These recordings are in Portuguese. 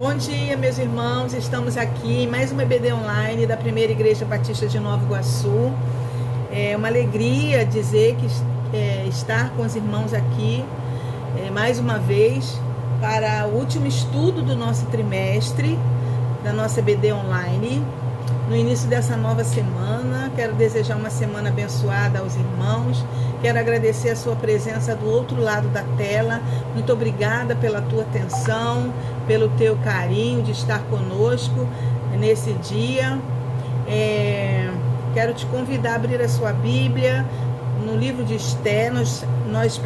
Bom dia, meus irmãos. Estamos aqui em mais uma EBD online da Primeira Igreja Batista de Nova Iguaçu. É uma alegria dizer que estar com os irmãos aqui mais uma vez para o último estudo do nosso trimestre da nossa EBD online. No início dessa nova semana, quero desejar uma semana abençoada aos irmãos. Quero agradecer a sua presença do outro lado da tela. Muito obrigada pela tua atenção, pelo teu carinho de estar conosco nesse dia. Quero te convidar a abrir a sua Bíblia no livro de Esté. Nós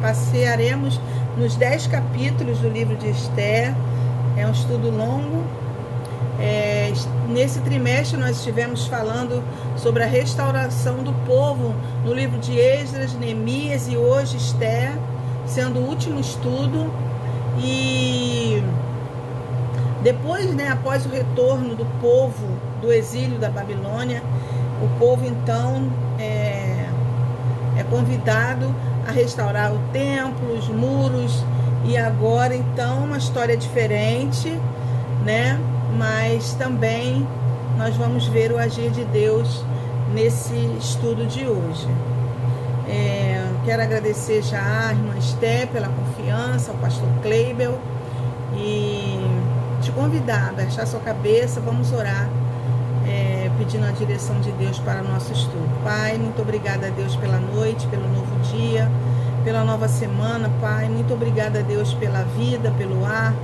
passearemos nos 10 capítulos do livro de Esté. É um estudo longo. Nesse trimestre nós estivemos falando sobre a restauração do povo no livro de Esdras, Neemias e hoje Esté, sendo o último estudo. E depois, após o retorno do povo do exílio da Babilônia, o povo então é convidado a restaurar o templo, os muros, e agora então uma história diferente, mas também nós vamos ver o agir de Deus nesse estudo de hoje. Quero agradecer já à irmã Esté pela confiança, ao pastor Kleibel, e te convidar a baixar sua cabeça. Vamos orar, pedindo a direção de Deus para o nosso estudo. Pai, muito obrigada a Deus pela noite, pelo novo dia, pela nova semana. Pai, muito obrigada a Deus pela vida, pelo ar,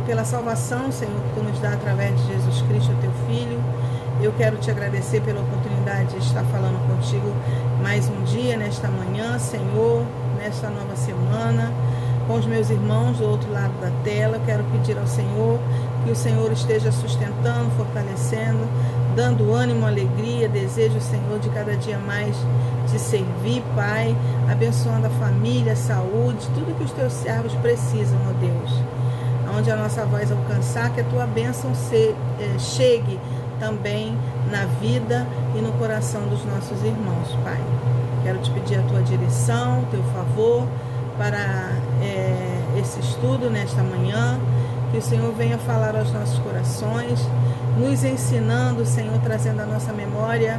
pela salvação, Senhor, que Tu nos dá através de Jesus Cristo, Teu Filho. Eu quero te agradecer pela oportunidade de estar falando contigo mais um dia, nesta manhã, Senhor, nesta nova semana, com os meus irmãos do outro lado da tela. Eu quero pedir ao Senhor que o Senhor esteja sustentando, fortalecendo, dando ânimo, alegria, desejo, Senhor, de cada dia mais te servir, Pai, abençoando a família, a saúde, tudo que os Teus servos precisam, ó Deus. Onde a nossa voz alcançar, que a Tua bênção chegue também na vida e no coração dos nossos irmãos, Pai. Quero te pedir a Tua direção, o Teu favor para esse estudo nesta manhã, que o Senhor venha falar aos nossos corações, nos ensinando, Senhor, trazendo à nossa memória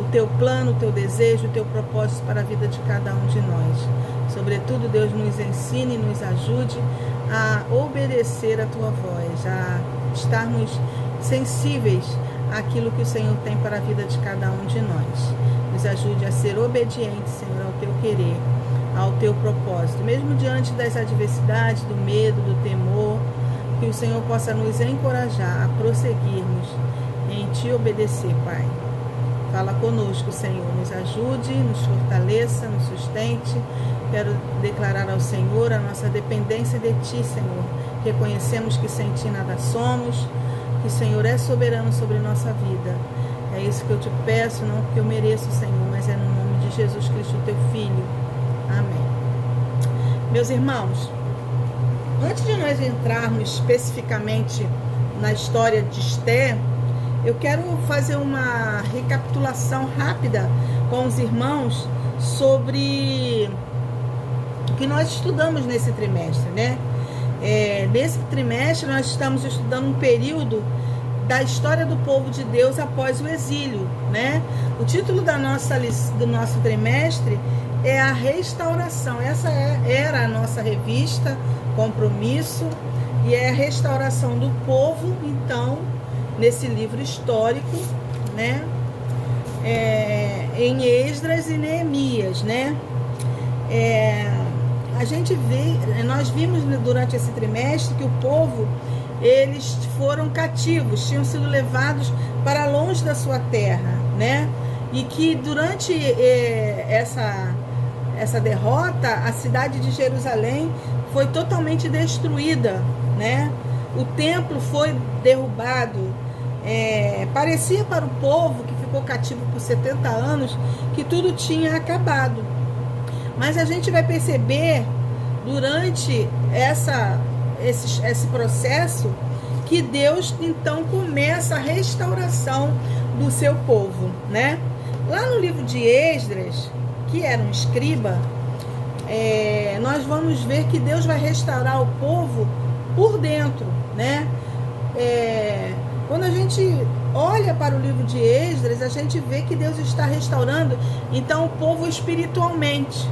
o Teu plano, o Teu desejo, o Teu propósito para a vida de cada um de nós. Sobretudo, Deus, nos ensine e nos ajude a obedecer a Tua voz, a estarmos sensíveis àquilo que o Senhor tem para a vida de cada um de nós. Nos ajude a ser obedientes, Senhor, ao Teu querer, ao Teu propósito, mesmo diante das adversidades, do medo, do temor, que o Senhor possa nos encorajar a prosseguirmos em Te obedecer, Pai. Fala conosco, Senhor, nos ajude, nos fortaleça, nos sustente. Quero declarar ao Senhor a nossa dependência de Ti, Senhor. Reconhecemos que sem Ti nada somos, que o Senhor é soberano sobre nossa vida. É isso que eu Te peço, não porque eu mereço, Senhor, mas é no nome de Jesus Cristo, Teu Filho. Amém. Meus irmãos, antes de nós entrarmos especificamente na história de Esté, eu quero fazer uma recapitulação rápida com os irmãos sobre o que nós estudamos nesse trimestre, Nesse trimestre nós estamos estudando um período da história do povo de Deus após o exílio, O título do nosso trimestre é a restauração. Essa era a nossa revista, Compromisso, e é a restauração do povo, então, nesse livro histórico, em Esdras e Neemias, nós vimos durante esse trimestre que o povo, eles foram cativos, tinham sido levados para longe da sua terra, e que durante essa derrota, a cidade de Jerusalém foi totalmente destruída, O templo foi derrubado. Parecia para o povo que ficou cativo por 70 anos que tudo tinha acabado. Mas a gente vai perceber durante esse processo que Deus então começa a restauração do seu povo, Lá no livro de Esdras, que era um escriba, nós vamos ver que Deus vai restaurar o povo por dentro, né? Quando a gente olha para o livro de Esdras, a gente vê que Deus está restaurando, então, o povo espiritualmente.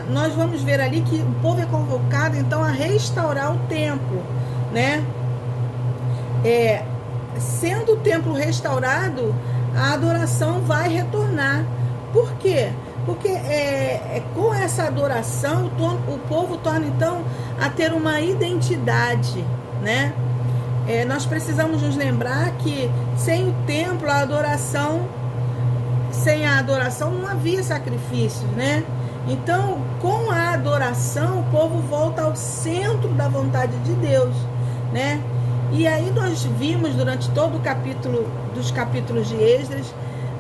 Nós vamos ver ali que o povo é convocado, então, a restaurar o templo, né? Sendo o templo restaurado, a adoração vai retornar. Por quê? Porque com essa adoração, o povo torna, então, a ter uma identidade, né? Nós precisamos nos lembrar que sem o templo, sem a adoração não havia sacrifícios, né? Então, com a adoração, o povo volta ao centro da vontade de Deus, né? E aí nós vimos durante todo o capítulo, dos capítulos de Esdras,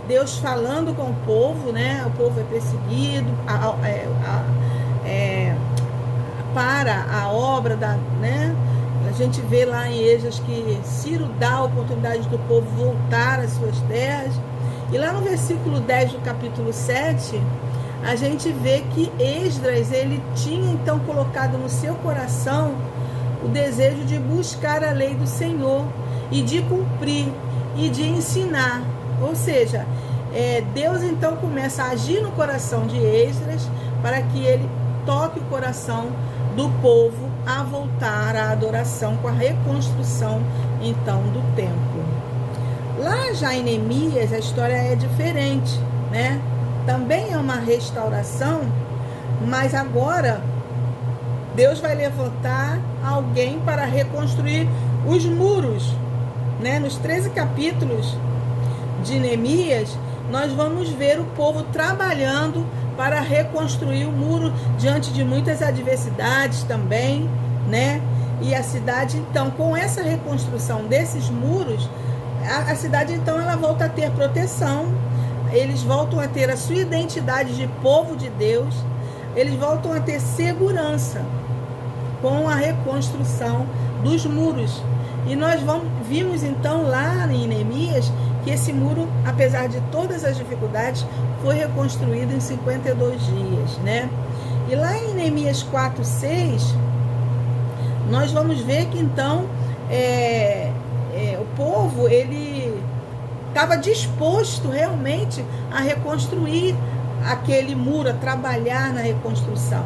Deus falando com o povo, né? O povo é perseguido para a obra né? A gente vê lá em Esdras que Ciro dá a oportunidade do povo voltar às suas terras. E lá no versículo 10 do capítulo 7, a gente vê que Esdras, ele tinha então colocado no seu coração o desejo de buscar a lei do Senhor e de cumprir e de ensinar. Ou seja, Deus então começa a agir no coração de Esdras para que ele toque o coração do povo a voltar à adoração com a reconstrução então do templo. Lá já em Neemias a história é diferente, né? Também é uma restauração, mas agora Deus vai levantar alguém para reconstruir os muros, né? Nos 13 capítulos de Neemias, nós vamos ver o povo trabalhando para reconstruir o muro diante de muitas adversidades também, né? E a cidade, então, com essa reconstrução desses muros, a cidade, então, ela volta a ter proteção, eles voltam a ter a sua identidade de povo de Deus, eles voltam a ter segurança com a reconstrução dos muros. E nós vimos, então, lá em Neemias, que esse muro, apesar de todas as dificuldades, foi reconstruído em 52 dias, né? E lá em Neemias 4:6, nós vamos ver que, então, o povo, ele estava disposto realmente a reconstruir aquele muro, a trabalhar na reconstrução.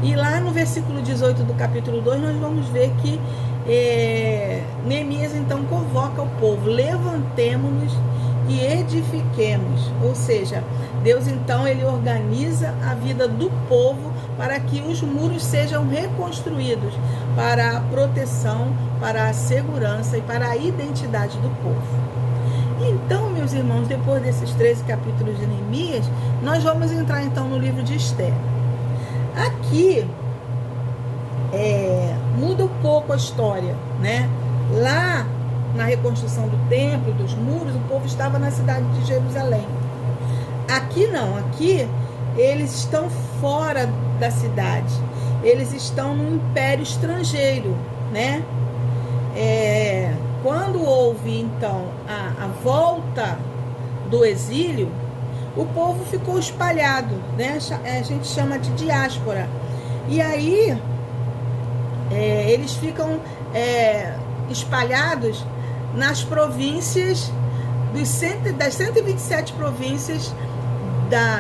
E lá no versículo 18 do capítulo 2, nós vamos ver que Neemias então convoca o povo: levantemo-nos e edifiquemos. Ou seja, Deus então ele organiza a vida do povo para que os muros sejam reconstruídos para a proteção, para a segurança e para a identidade do povo. Então, meus irmãos, depois desses 13 capítulos de Neemias, nós vamos entrar então no livro de Esther. Aqui muda um pouco a história, né? Lá na reconstrução do templo, dos muros, o povo estava na cidade de Jerusalém. Aqui não, aqui eles estão fora da cidade, eles estão no império estrangeiro, né? Quando houve então a volta do exílio, o povo ficou espalhado, né? A gente chama de diáspora. E aí eles ficam espalhados nas províncias das 127 províncias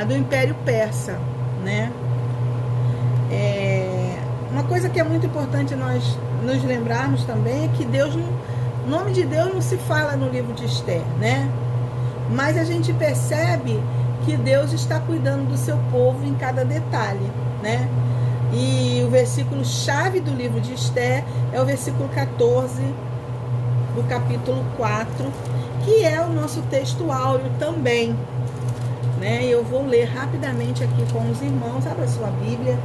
do Império Persa, né? Uma coisa que é muito importante nós nos lembrarmos também é que o nome de Deus não se fala no livro de Esther, né? Mas a gente percebe que Deus está cuidando do seu povo em cada detalhe, né? E o versículo chave do livro de Esther é o versículo 14 do capítulo 4, que é o nosso texto áureo também, né? Eu vou ler rapidamente aqui com os irmãos. Abra a sua Bíblia,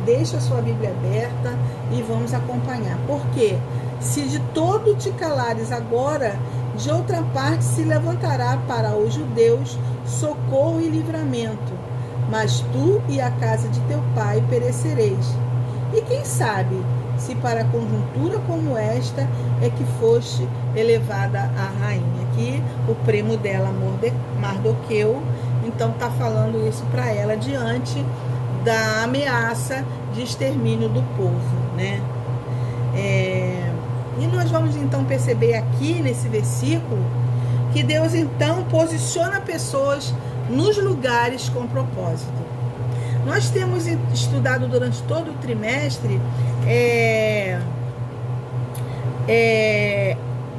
deixa a sua Bíblia aberta e vamos acompanhar. Porque se de todo te calares agora, de outra parte se levantará para os judeus socorro e livramento, mas tu e a casa de teu pai perecereis. E quem sabe se para conjuntura como esta é que foste elevada a rainha. Aqui o primo dela, Mardoqueu, então está falando isso para ela diante da ameaça de extermínio do povo, né? E nós vamos então perceber aqui nesse versículo que Deus então posiciona pessoas nos lugares com propósito. Nós temos estudado durante todo o trimestre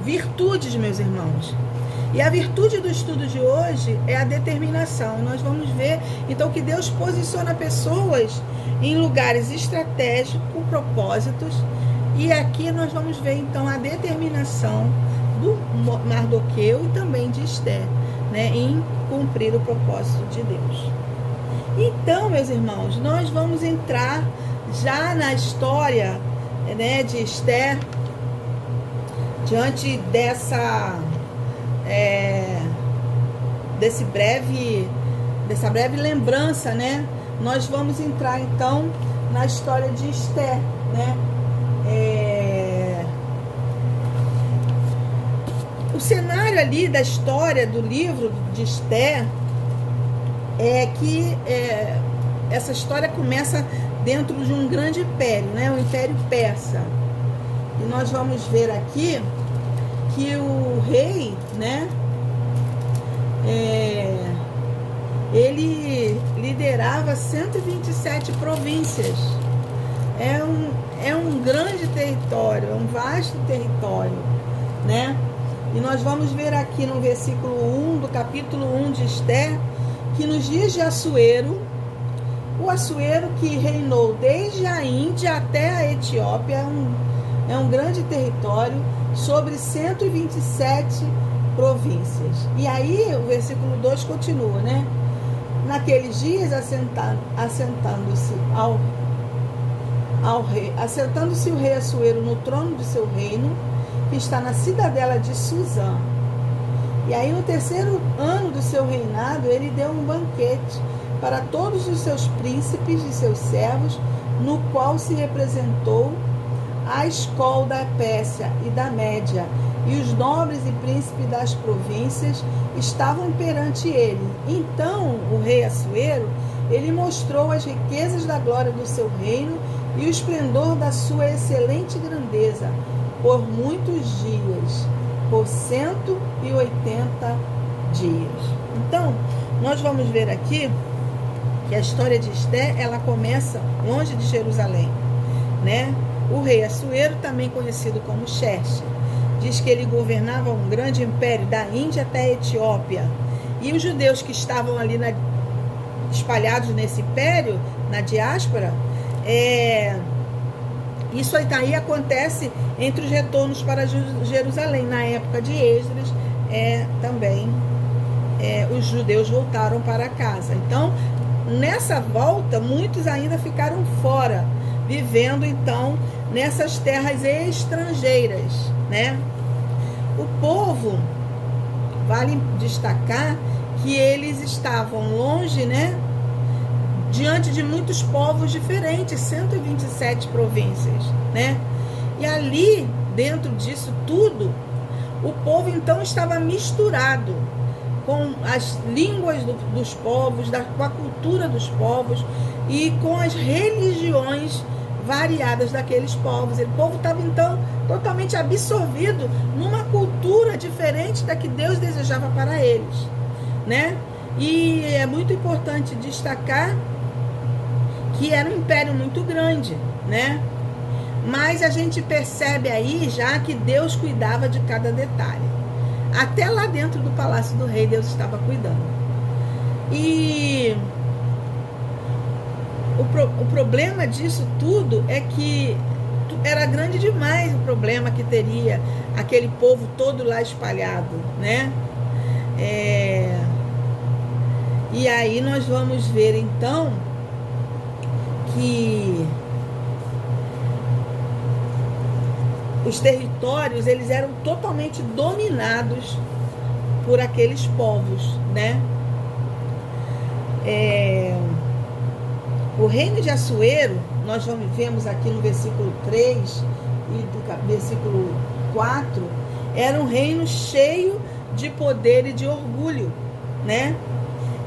virtudes, meus irmãos. E a virtude do estudo de hoje é a determinação. Nós vamos ver então que Deus posiciona pessoas em lugares estratégicos, com propósitos. E aqui nós vamos ver então a determinação do Mardoqueu e também de Esther, né, em cumprir o propósito de Deus. Então, meus irmãos, nós vamos entrar já na história, né, de Esther, diante dessa breve lembrança, né? Nós vamos entrar então na história de Esther, né? O cenário ali da história do livro de Esther é que essa história começa dentro de um grande império, né? O Império Persa. E nós vamos ver aqui que o rei, né? Ele liderava 127 províncias. É um grande território, é um vasto território, né? E nós vamos ver aqui no versículo 1 do capítulo 1 de Esther, que nos dias de Assuero, o Assuero que reinou desde a Índia até a Etiópia, é um grande território, sobre 127 províncias. E aí o versículo 2 continua, né? Naqueles dias, assentando-se o rei Assuero no trono de seu reino, que está na cidadela de Suzã. E aí, no terceiro ano do seu reinado, ele deu um banquete para todos os seus príncipes e seus servos, no qual se representou a escola da Pérsia e da Média, e os nobres e príncipes das províncias estavam perante ele. Então, o rei Assuero, ele mostrou as riquezas da glória do seu reino e o esplendor da sua excelente grandeza, por muitos dias, por 180 dias. Então, nós vamos ver aqui que a história de Esther, ela começa longe de Jerusalém, né? O rei Assuero, também conhecido como Xerxes, diz que ele governava um grande império da Índia até a Etiópia. E os judeus que estavam ali espalhados nesse império, na diáspora, isso aí acontece entre os retornos para Jerusalém. Na época de Esdras, também os judeus voltaram para casa. Então, nessa volta, muitos ainda ficaram fora, vivendo então nessas terras estrangeiras, né? O povo, vale destacar que eles estavam longe, né? Diante de muitos povos diferentes, 127 províncias, né? E ali, dentro disso tudo, o povo então estava misturado com as línguas dos povos, com a cultura dos povos e com as religiões variadas daqueles povos. O povo estava então totalmente absorvido numa cultura diferente da que Deus desejava para eles, né? E é muito importante destacar que era um império muito grande, né? Mas a gente percebe aí já que Deus cuidava de cada detalhe. Até lá dentro do palácio do rei, Deus estava cuidando. E o problema disso tudo é que era grande demais o problema que teria aquele povo todo lá espalhado, né? E aí nós vamos ver então que os territórios, eles eram totalmente dominados por aqueles povos, né? O reino de Assuero, nós vemos aqui no versículo 3 e do versículo 4, era um reino cheio de poder e de orgulho, né?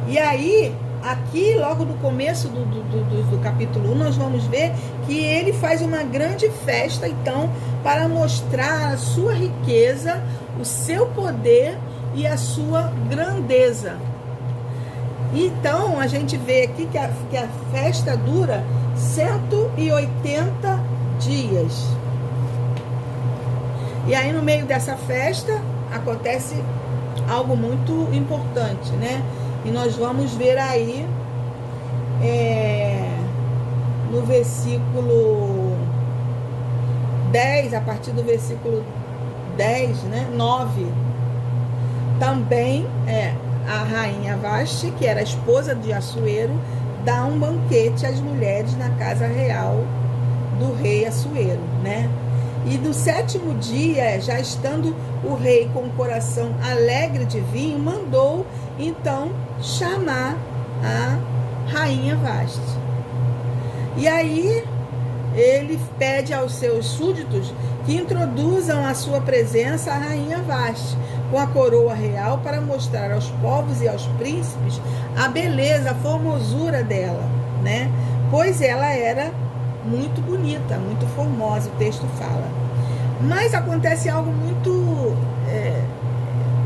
E aí, aqui, logo no começo do capítulo 1, nós vamos ver que ele faz uma grande festa, então, para mostrar a sua riqueza, o seu poder e a sua grandeza. Então, a gente vê aqui que a festa dura 180 dias. E aí, no meio dessa festa, acontece algo muito importante, né? E nós vamos ver aí no versículo 10, a partir do versículo 10, né, 9, também a rainha Vasti, que era a esposa de Assuero, dá um banquete às mulheres na casa real do rei Assuero, né? E no 7º dia, já estando o rei com o coração alegre de vinho, mandou então chamar a rainha Vasti. E aí ele pede aos seus súditos que introduzam à sua presença a rainha Vasti com a coroa real, para mostrar aos povos e aos príncipes a beleza, a formosura dela, né? Pois ela era muito bonita, muito formosa, o texto fala. Mas acontece algo muito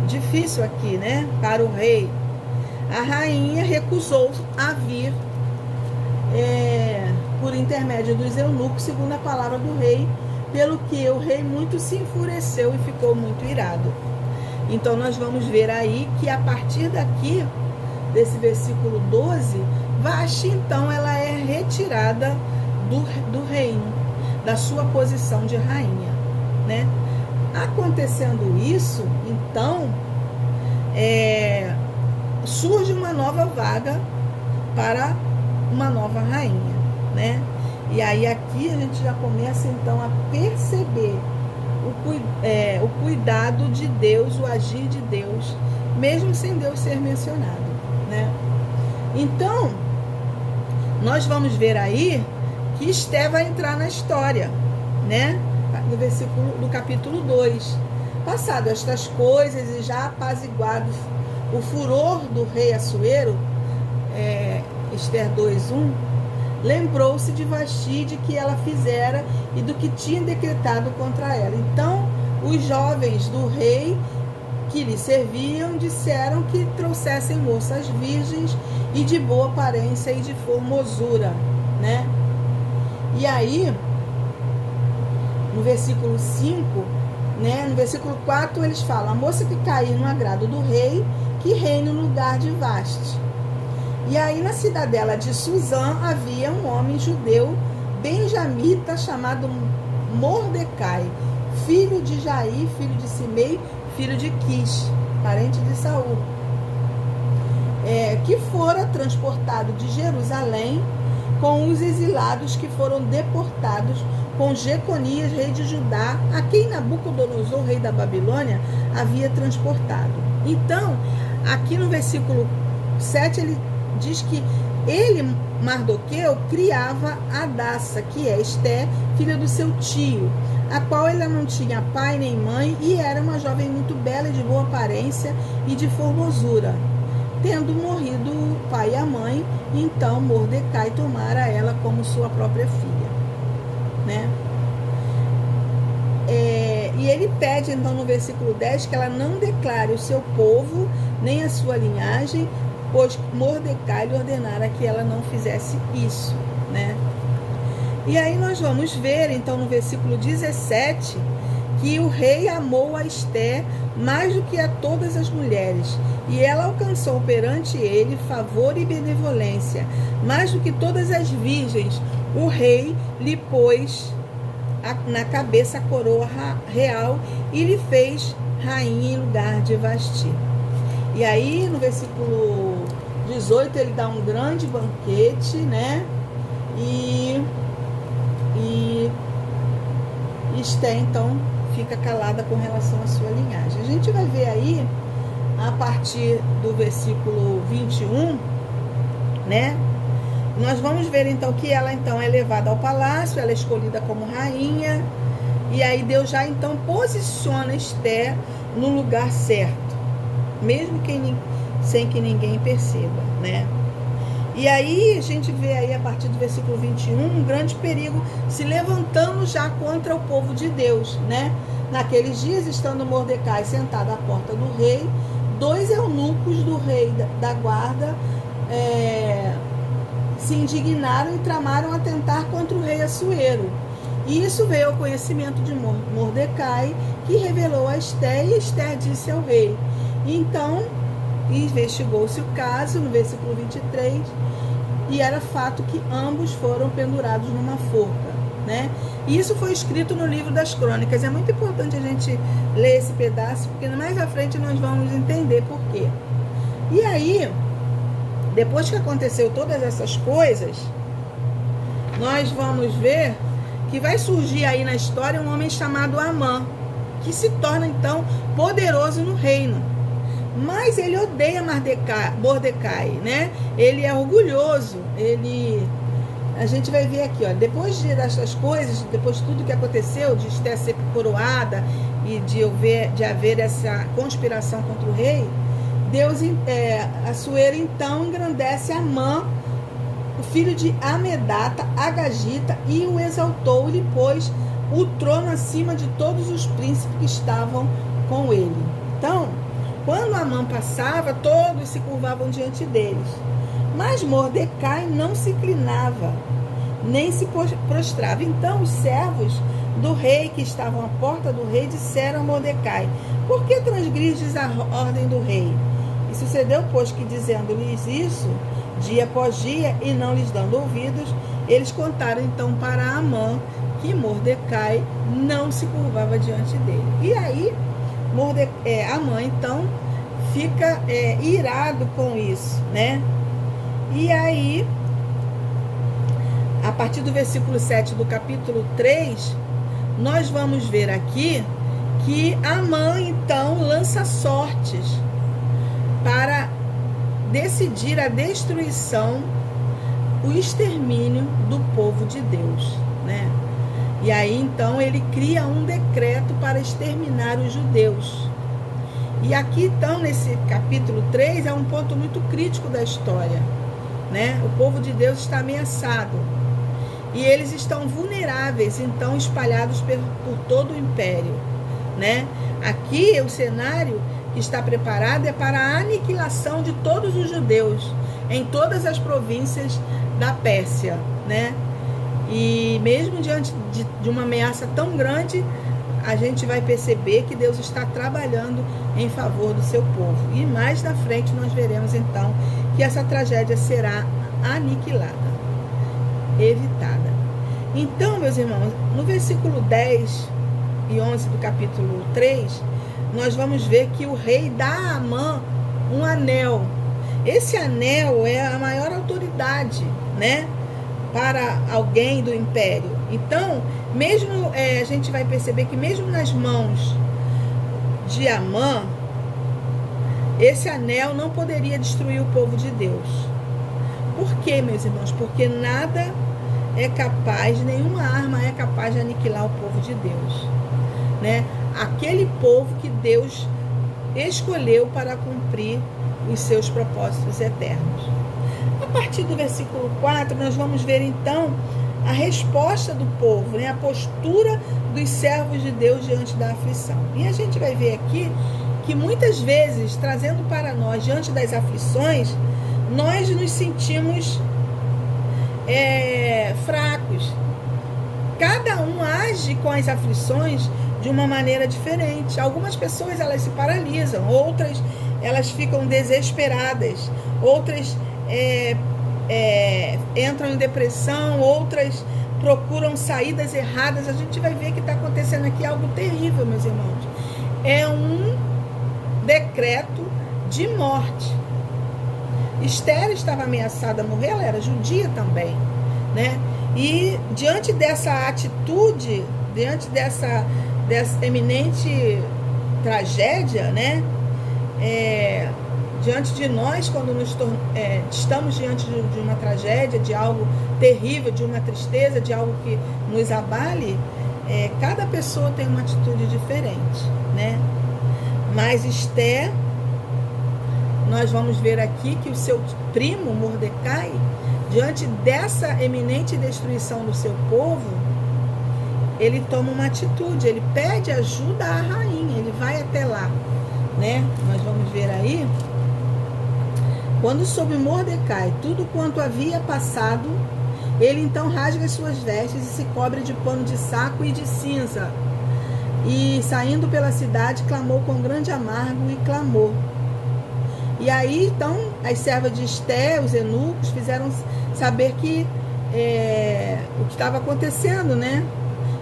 difícil aqui, né? Para o rei. A rainha recusou a vir por intermédio dos eunucos, segundo a palavra do rei, pelo que o rei muito se enfureceu e ficou muito irado. Então nós vamos ver aí que a partir daqui, desse versículo 12, Vasti então ela é retirada do reino, da sua posição de rainha, né? Acontecendo isso, então surge uma nova vaga para uma nova rainha, né? E aí aqui a gente já começa então a perceber o cuidado de Deus, o agir de Deus, mesmo sem Deus ser mencionado, né? Então nós vamos ver aí que Esté vai entrar na história, né? No versículo do capítulo 2. Passado estas coisas e já apaziguado o furor do rei Assuero, Ester 2:1, lembrou-se de Vasti, de que ela fizera e do que tinha decretado contra ela. Então os jovens do rei que lhe serviam disseram que trouxessem moças virgens e de boa aparência e de formosura, né? E aí, no versículo 5, né, no versículo 4, eles falam: a moça que cair no agrado do rei, que reine no lugar de Vasti. E aí, na cidadela de Suzã, havia um homem judeu, benjamita, chamado Mordecai, filho de Jair, filho de Simei, filho de Quis, parente de Saul, que fora transportado de Jerusalém com os exilados que foram deportados com Jeconias, rei de Judá, a quem Nabucodonosor, rei da Babilônia, havia transportado. Então, aqui no versículo 7, ele diz que ele, Mardoqueu, criava Adassa, que é Esté, filha do seu tio, a qual ela não tinha pai nem mãe, e era uma jovem muito bela, de boa aparência e de formosura. Tendo morrido o pai e a mãe, então Mordecai tomara ela como sua própria filha, né? E ele pede então no versículo 10 que ela não declare o seu povo nem a sua linhagem, pois Mordecai lhe ordenara que ela não fizesse isso, né? E aí nós vamos ver então no versículo 17 que o rei amou a Esté mais do que a todas as mulheres, e ela alcançou perante ele favor e benevolência, mais do que todas as virgens. O rei lhe pôs na cabeça a coroa real e lhe fez rainha em lugar de Vasti. E aí no versículo 18 ele dá um grande banquete, né? E Esté então fica calada com relação à sua linhagem. A gente vai ver aí, a partir do versículo 21, né? Nós vamos ver então que ela então é levada ao palácio, ela é escolhida como rainha, e aí Deus já então posiciona Esté no lugar certo, mesmo sem que ninguém perceba, né? E aí a gente vê aí a partir do versículo 21 um grande perigo se levantando já contra o povo de Deus, né? Naqueles dias, estando Mordecai sentado à porta do rei, 2 eunucos do rei da guarda se indignaram e tramaram atentar contra o rei Assuero. E isso veio ao conhecimento de Mordecai, que revelou a Ester, e Ester disse ao rei. Então, investigou-se o caso, no versículo 23, e era fato que ambos foram pendurados numa forca, né? E isso foi escrito no livro das crônicas. É muito importante a gente ler esse pedaço, porque mais à frente nós vamos entender por quê. E aí, depois que aconteceu todas essas coisas, nós vamos ver que vai surgir aí na história um homem chamado Amã, que se torna então poderoso no reino. Mas ele odeia Mordecai, né? Ele é orgulhoso, a gente vai ver aqui, ó, depois dessas coisas, depois de tudo que aconteceu, de Ester ser coroada e de haver essa conspiração contra o rei, Assuero então engrandece Amã, o filho de Amedata, Agagita, e o exaltou e lhe pôs o trono acima de todos os príncipes que estavam com ele. Então, quando Amã passava, todos se curvavam diante deles. Mas Mordecai não se inclinava, nem se prostrava. Então os servos do rei que estavam à porta do rei disseram a Mordecai: por que transgrides a ordem do rei? E sucedeu, pois, que dizendo-lhes isso, dia após dia, e não lhes dando ouvidos, eles contaram então para Amã que Mordecai não se curvava diante dele. E aí, Amã então fica irado com isso, né? E aí, a partir do versículo 7 do capítulo 3, nós vamos ver aqui que Amã então lança sortes para decidir a destruição, o extermínio do povo de Deus, né? E aí então ele cria um decreto para exterminar os judeus. E aqui então nesse capítulo 3 é um ponto muito crítico da história, né? O povo de Deus está ameaçado e eles estão vulneráveis, então espalhados por todo o império, né? Aqui o cenário que está preparado é para a aniquilação de todos os judeus em todas as províncias da Pérsia, né? E mesmo diante de uma ameaça tão grande, a gente vai perceber que Deus está trabalhando em favor do seu povo. E mais na frente nós veremos então que essa tragédia será aniquilada, evitada. Então, meus irmãos, no versículo 10 e 11 do capítulo 3, nós vamos ver que o rei dá a Amã um anel. Esse anel é a maior autoridade, né, para alguém do império. Então, mesmo a gente vai perceber que mesmo nas mãos de Amã, esse anel não poderia destruir o povo de Deus. Por quê, meus irmãos? Porque nada é capaz, nenhuma arma é capaz de aniquilar o povo de Deus, né? Aquele povo que Deus escolheu para cumprir os seus propósitos eternos. A partir do versículo 4, nós vamos ver então a resposta do povo, né? A postura dos servos de Deus diante da aflição. E a gente vai ver aqui que muitas vezes, trazendo para nós diante das aflições, nós nos sentimos fracos. Cada um age com as aflições de uma maneira diferente. Algumas pessoas elas se paralisam, outras elas ficam desesperadas, outras entram em depressão, outras procuram saídas erradas. A gente vai ver que está acontecendo aqui algo terrível, meus irmãos. É um decreto de morte. Ester estava ameaçada a morrer, ela era judia também, né? E diante dessa atitude, diante dessa eminente tragédia, né? Diante de nós, quando estamos diante de uma tragédia, de algo terrível, de uma tristeza, de algo que nos abale, cada pessoa tem uma atitude diferente, né? Mas Ester, nós vamos ver aqui que o seu primo Mordecai, diante dessa eminente destruição do seu povo, ele toma uma atitude, ele pede ajuda à rainha, ele vai até lá, né? Nós vamos ver aí. Quando soube Mordecai tudo quanto havia passado, ele então rasga as suas vestes e se cobre de pano de saco e de cinza. E saindo pela cidade, clamou com grande amargo e clamor. E aí então as servas de Esté, os eunucos, fizeram saber que o que estava acontecendo, né?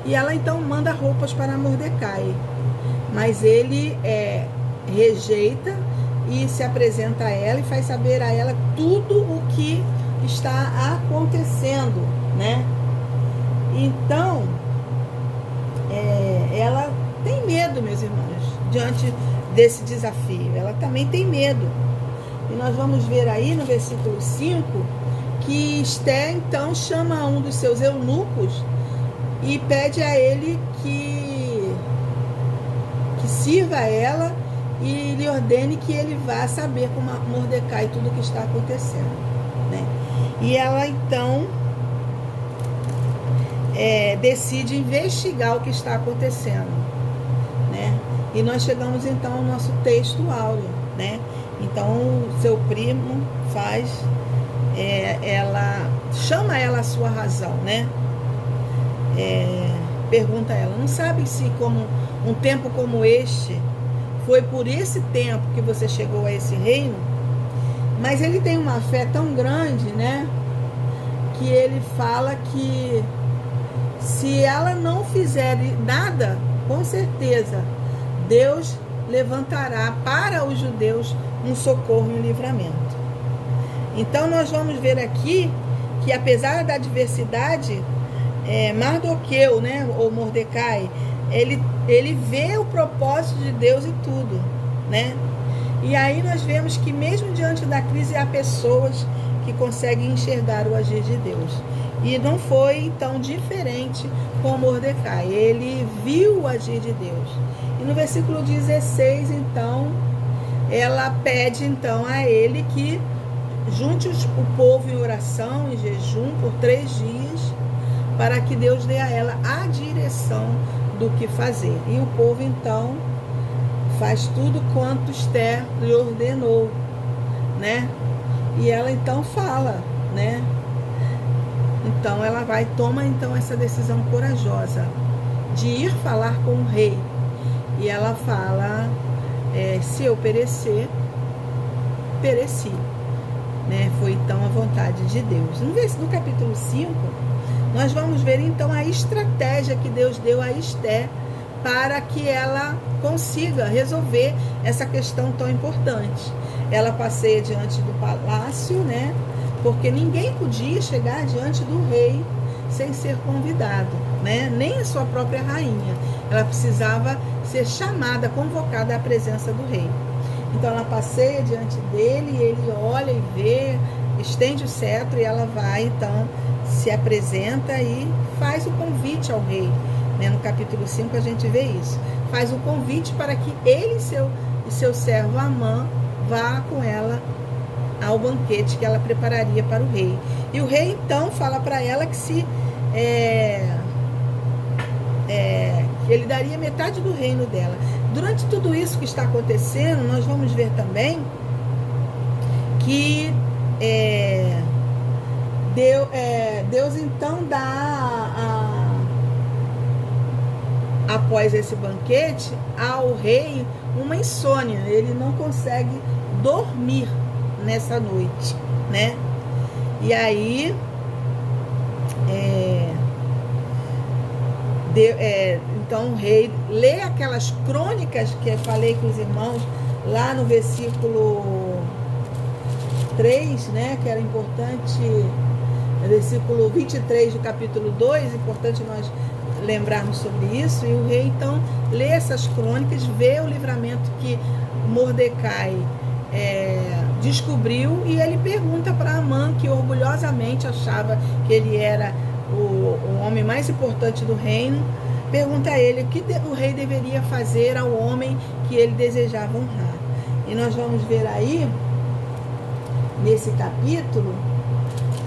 E ela então manda roupas para Mordecai. Mas ele rejeita e se apresenta a ela e faz saber a ela tudo o que está acontecendo, né? Então, ela tem medo, meus irmãos, diante desse desafio. Ela também tem medo. E nós vamos ver aí no versículo 5 que Esté então chama um dos seus eunucos e pede a ele que sirva a ela e lhe ordene que ele vá saber com Mordecai tudo o que está acontecendo, né? E ela então decide investigar o que está acontecendo, né? E nós chegamos então ao nosso texto áureo, né? Então o seu primo chama ela a sua razão, né? Pergunta a ela, não sabe se como um tempo como este foi por esse tempo que você chegou a esse reino? Mas ele tem uma fé tão grande, né, que ele fala que se ela não fizer nada, com certeza Deus levantará para os judeus um socorro e um livramento. Então nós vamos ver aqui que apesar da adversidade, Mardoqueu, né, ou Mordecai, ele vê o propósito de Deus em tudo, né? E aí nós vemos que mesmo diante da crise há pessoas que conseguem enxergar o agir de Deus. E não foi então diferente com Mordecai. Ele viu o agir de Deus. E no versículo 16, então, ela pede então a ele que junte o povo em oração, em jejum por 3 dias, para que Deus dê a ela a direção do que fazer. E o povo então faz tudo quanto Esther lhe ordenou, né? E ela então fala, né? Então ela toma então essa decisão corajosa de ir falar com o rei. E ela fala, se eu perecer, pereci, né? Foi então a vontade de Deus. No capítulo 5, nós vamos ver então a estratégia que Deus deu a Esté para que ela consiga resolver essa questão tão importante. Ela passeia diante do palácio, né? Porque ninguém podia chegar diante do rei sem ser convidado, né? Nem a sua própria rainha. Ela precisava ser chamada, convocada à presença do rei. Então ela passeia diante dele, e ele olha e vê, estende o cetro e ela vai, então, se apresenta e faz o convite ao rei. No capítulo 5 a gente vê isso. Faz o convite para que ele e seu servo Amã vá com ela ao banquete que ela prepararia para o rei. E o rei então fala para ela que que ele daria metade do reino dela. Durante tudo isso que está acontecendo, nós vamos ver também que Deus então dá após esse banquete ao rei uma insônia. Ele não consegue dormir nessa noite, né? E aí então o rei lê aquelas crônicas que eu falei com os irmãos lá no versículo 3, né? Que era importante, versículo 23 do capítulo 2, importante nós lembrarmos sobre isso. E o rei então lê essas crônicas, vê o livramento que Mordecai descobriu, e ele pergunta para Amã, que orgulhosamente achava que ele era o homem mais importante do reino, pergunta a ele o que o rei deveria fazer ao homem que ele desejava honrar. E nós vamos ver aí nesse capítulo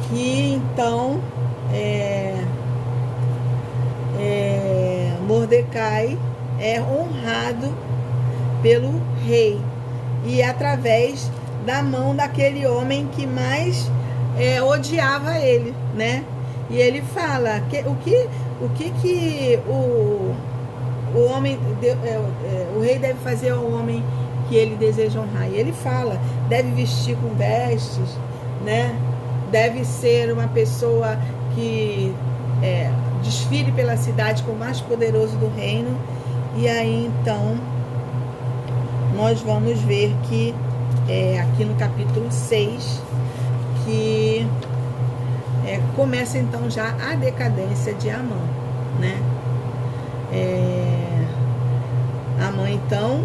que então Mordecai é honrado pelo rei, e através da mão daquele homem que mais odiava ele, né? E ele fala o que o homem, o rei deve fazer ao homem que ele deseja honrar. E ele fala, deve vestir com vestes, né? Deve ser uma pessoa que desfile pela cidade com o mais poderoso do reino. E aí então nós vamos ver que aqui no capítulo 6 que começa então já a decadência de Amã, né? Amã então,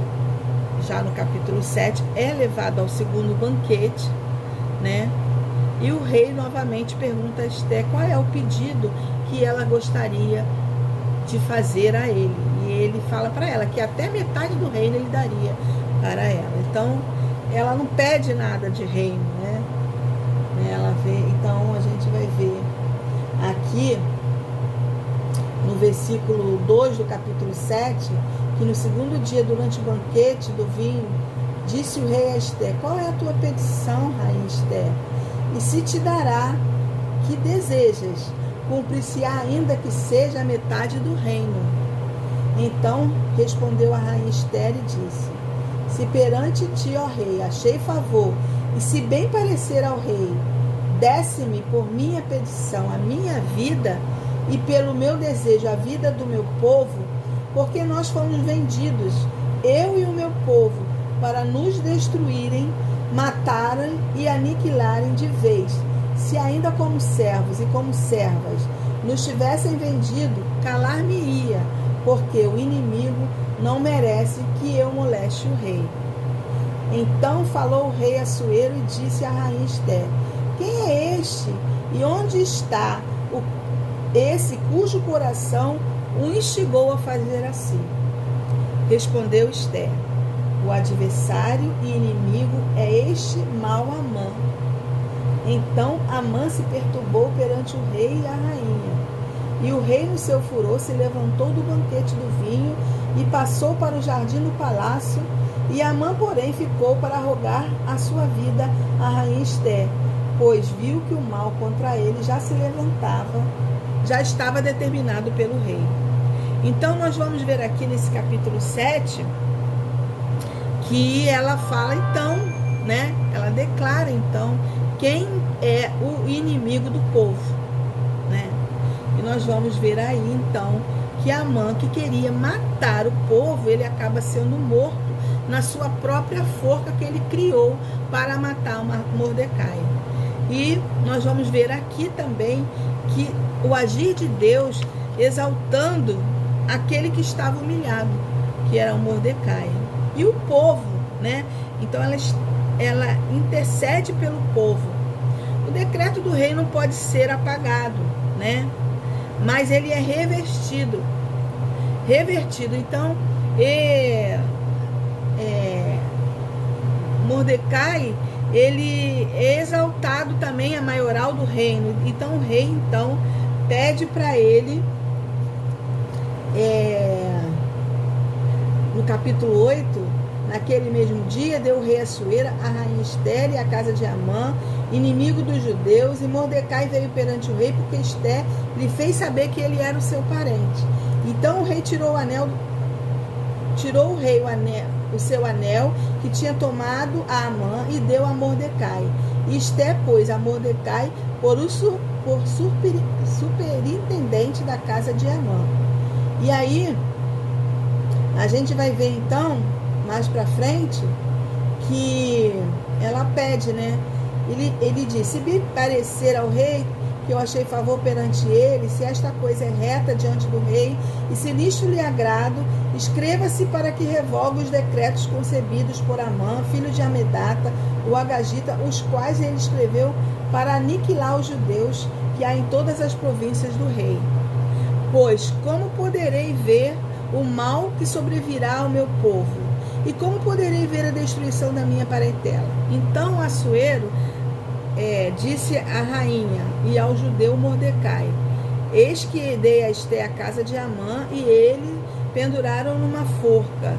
já no capítulo 7, é levado ao segundo banquete, né? E o rei novamente pergunta a Esté qual é o pedido que ela gostaria de fazer a ele. E ele fala para ela que até metade do reino ele daria para ela. Então, ela não pede nada de reino, né? Ela vê, então a gente vai ver aqui no versículo 2 do capítulo 7, que no segundo dia, durante o banquete do vinho, disse o rei a Esté: qual é a tua petição, rainha Esté? E se te dará que desejas, cumprir-se-á ainda que seja a metade do reino. Então respondeu a rainha Esté e disse: se perante ti, ó rei, achei favor, e se bem parecer ao rei, desse-me por minha petição a minha vida, e pelo meu desejo a vida do meu povo, porque nós fomos vendidos, eu e o meu povo, para nos destruírem, matarem e aniquilarem de vez. Se ainda como servos e como servas nos tivessem vendido, calar-me-ia, porque o inimigo não merece que eu moleste o rei. Então falou o rei Assuero e disse à rainha Esté: quem é este e onde está esse cujo coração o instigou a fazer assim? Respondeu Esté: o adversário e inimigo é este mau Amã. Então Amã se perturbou perante o rei e a rainha. E o rei, no seu furor, se levantou do banquete do vinho e passou para o jardim do palácio. E Amã, porém, ficou para rogar a sua vida à rainha Esté, pois viu que o mal contra ele já se levantava, já estava determinado pelo rei. Então nós vamos ver aqui nesse capítulo 7 que ela fala então, né? Ela declara então quem é o inimigo do povo, né? E nós vamos ver aí então que Amã, que queria matar o povo, ele acaba sendo morto na sua própria forca que ele criou para matar Mordecai. E nós vamos ver aqui também que o agir de Deus exaltando aquele que estava humilhado, que era o Mordecai. E o povo, né? Então ela intercede pelo povo. O decreto do rei não pode ser apagado, né? Mas ele é revertido. Então, Mordecai, ele é exaltado também a maioral do reino. Então o rei pede para ele, no capítulo 8, naquele mesmo dia deu o rei Assuero a rainha Esté e a casa de Amã, inimigo dos judeus, e Mordecai veio perante o rei porque Esté lhe fez saber que ele era o seu parente. Então o rei tirou o seu anel que tinha tomado a Amã e deu a Mordecai. E Esté pôs a Mordecai por superintendente da casa de Amã. E aí a gente vai ver então mais para frente que ela pede, né? Ele diz: se me parecer ao rei que eu achei favor perante ele, se esta coisa é reta diante do rei, e se nisto lhe agrado, escreva-se para que revogue os decretos concebidos por Amã, filho de Amedata, o Agagita, os quais ele escreveu para aniquilar os judeus que há em todas as províncias do rei. Pois como poderei ver o mal que sobrevirá ao meu povo? E como poderei ver a destruição da minha parentela? Então Assuero disse a rainha e ao judeu Mordecai: eis que dei a Esté a casa de Amã, e ele penduraram numa forca.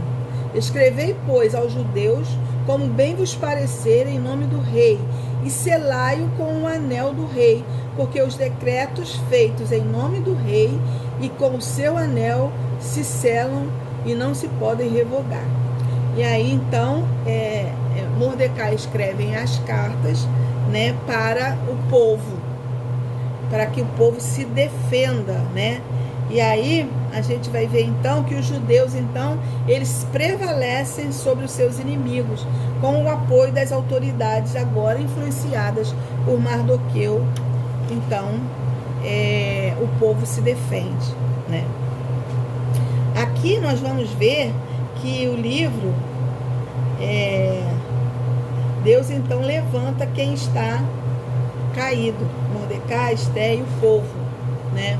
Escrevei, pois, aos judeus, como bem vos parecer, em nome do rei, e selai-o com o anel do rei, porque os decretos feitos em nome do rei e com o seu anel se selam e não se podem revogar. E aí, então, Mordecai escreve as cartas, né, para o povo, para que o povo se defenda, né? E aí a gente vai ver então que os judeus, então, eles prevalecem sobre os seus inimigos, com o apoio das autoridades agora influenciadas por Mardoqueu. Então, o povo se defende, né? Aqui nós vamos ver que o livro, Deus então levanta quem está caído, Mordecai, Esté e o povo, né?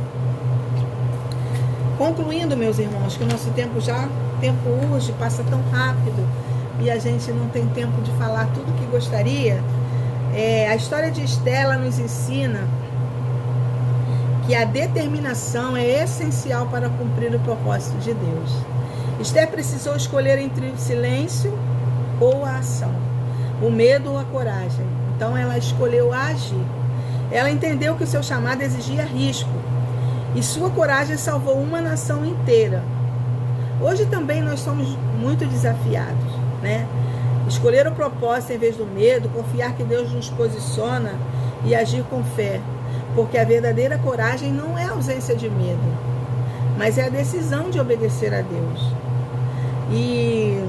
Concluindo, meus irmãos, que o nosso tempo urge, passa tão rápido e a gente não tem tempo de falar tudo o que gostaria. A história de Esté, ela nos ensina que a determinação é essencial para cumprir o propósito de Deus. Esté precisou escolher entre o silêncio ou a ação, o medo ou a coragem. Então ela escolheu agir. Ela entendeu que o seu chamado exigia risco, e sua coragem salvou uma nação inteira. Hoje também nós somos muito desafiados, né? Escolher o propósito em vez do medo, confiar que Deus nos posiciona e agir com fé, porque a verdadeira coragem não é a ausência de medo, mas é a decisão de obedecer a Deus. E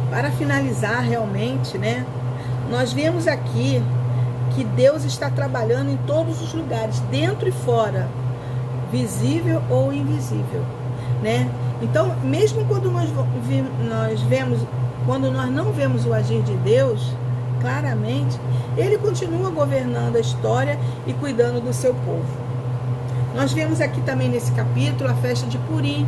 para finalizar realmente, né, nós vemos aqui que Deus está trabalhando em todos os lugares, dentro e fora, visível ou invisível, né? Então, mesmo quando nós não vemos o agir de Deus claramente, Ele continua governando a história e cuidando do seu povo. Nós vemos aqui também nesse capítulo a festa de Purim,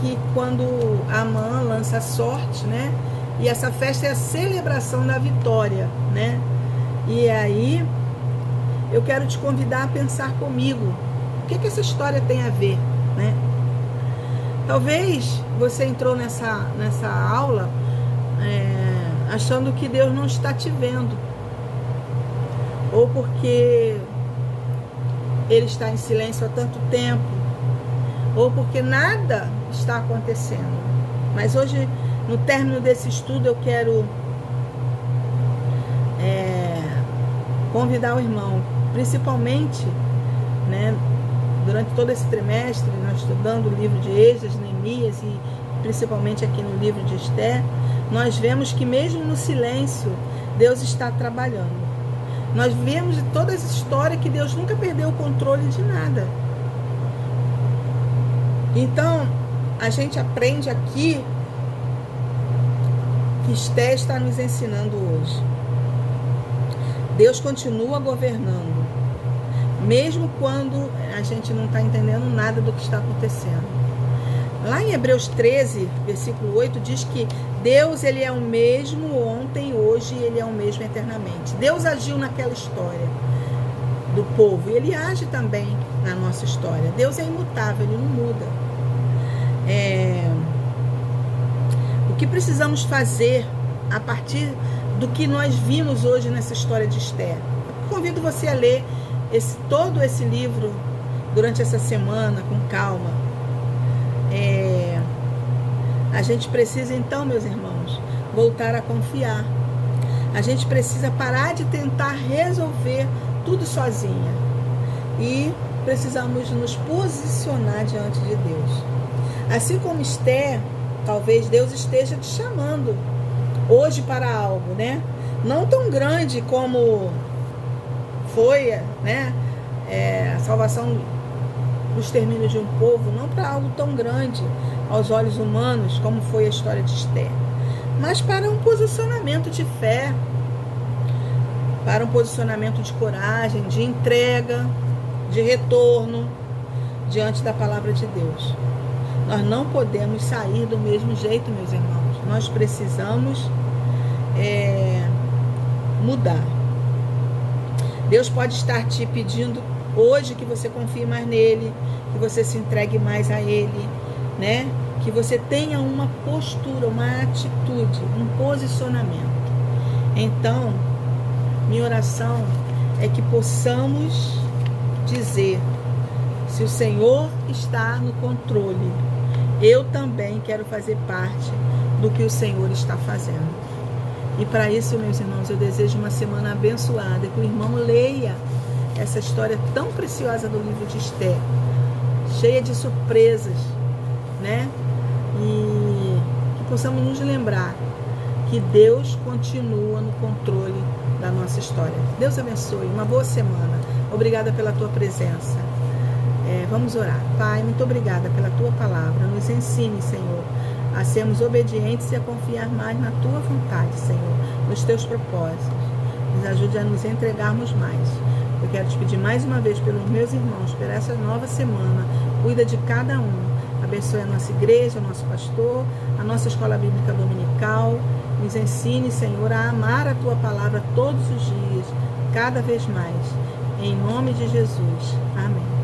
que quando Amã lança a sorte, né? E essa festa é a celebração da vitória, né? E aí, eu quero te convidar a pensar comigo, o que essa história tem a ver, né? Talvez você entrou nessa aula achando que Deus não está te vendo, ou porque Ele está em silêncio há tanto tempo, ou porque nada está acontecendo. Mas hoje, no término desse estudo, eu quero convidar o irmão, principalmente, né, durante todo esse trimestre, nós estudando o livro de Esdras, Neemias e principalmente aqui no livro de Esté, nós vemos que mesmo no silêncio, Deus está trabalhando. Nós vemos de toda essa história que Deus nunca perdeu o controle de nada. Então, a gente aprende aqui que Esté está nos ensinando hoje. Deus continua governando, mesmo quando a gente não está entendendo nada do que está acontecendo. Lá em Hebreus 13, versículo 8, diz que Deus, Ele é o mesmo ontem, hoje, e Ele é o mesmo eternamente. Deus agiu naquela história do povo, e Ele age também na nossa história. Deus é imutável, Ele não muda. O que precisamos fazer a partir do que nós vimos hoje nessa história de Esté? Eu convido você a ler todo esse livro durante essa semana com calma. A gente precisa então, meus irmãos, voltar a confiar. A gente precisa parar de tentar resolver tudo sozinha e precisamos nos posicionar diante de Deus. Assim como Esté, talvez Deus esteja te chamando hoje para algo, né? Não tão grande como foi, né, a salvação do extermínio de um povo, não para algo tão grande aos olhos humanos como foi a história de Esté, mas para um posicionamento de fé, para um posicionamento de coragem, de entrega, de retorno diante da palavra de Deus. Nós não podemos sair do mesmo jeito, meus irmãos. Nós precisamos mudar. Deus pode estar te pedindo hoje que você confie mais nele, que você se entregue mais a ele, né? Que você tenha uma postura, uma atitude, um posicionamento. Então, minha oração é que possamos dizer: se o Senhor está no controle, eu também quero fazer parte do que o Senhor está fazendo. E para isso, meus irmãos, eu desejo uma semana abençoada, que o irmão leia essa história tão preciosa do livro de Esther, cheia de surpresas, né? E que possamos nos lembrar que Deus continua no controle da nossa história. Deus abençoe, uma boa semana. Obrigada pela tua presença. Vamos orar. Pai, muito obrigada pela tua palavra. Nos ensine, Senhor, a sermos obedientes e a confiar mais na tua vontade, Senhor, nos teus propósitos. Nos ajude a nos entregarmos mais. Eu quero te pedir mais uma vez pelos meus irmãos, por essa nova semana. Cuida de cada um. Abençoe a nossa igreja, o nosso pastor, a nossa escola bíblica dominical. Nos ensine, Senhor, a amar a tua palavra todos os dias, cada vez mais. Em nome de Jesus. Amém.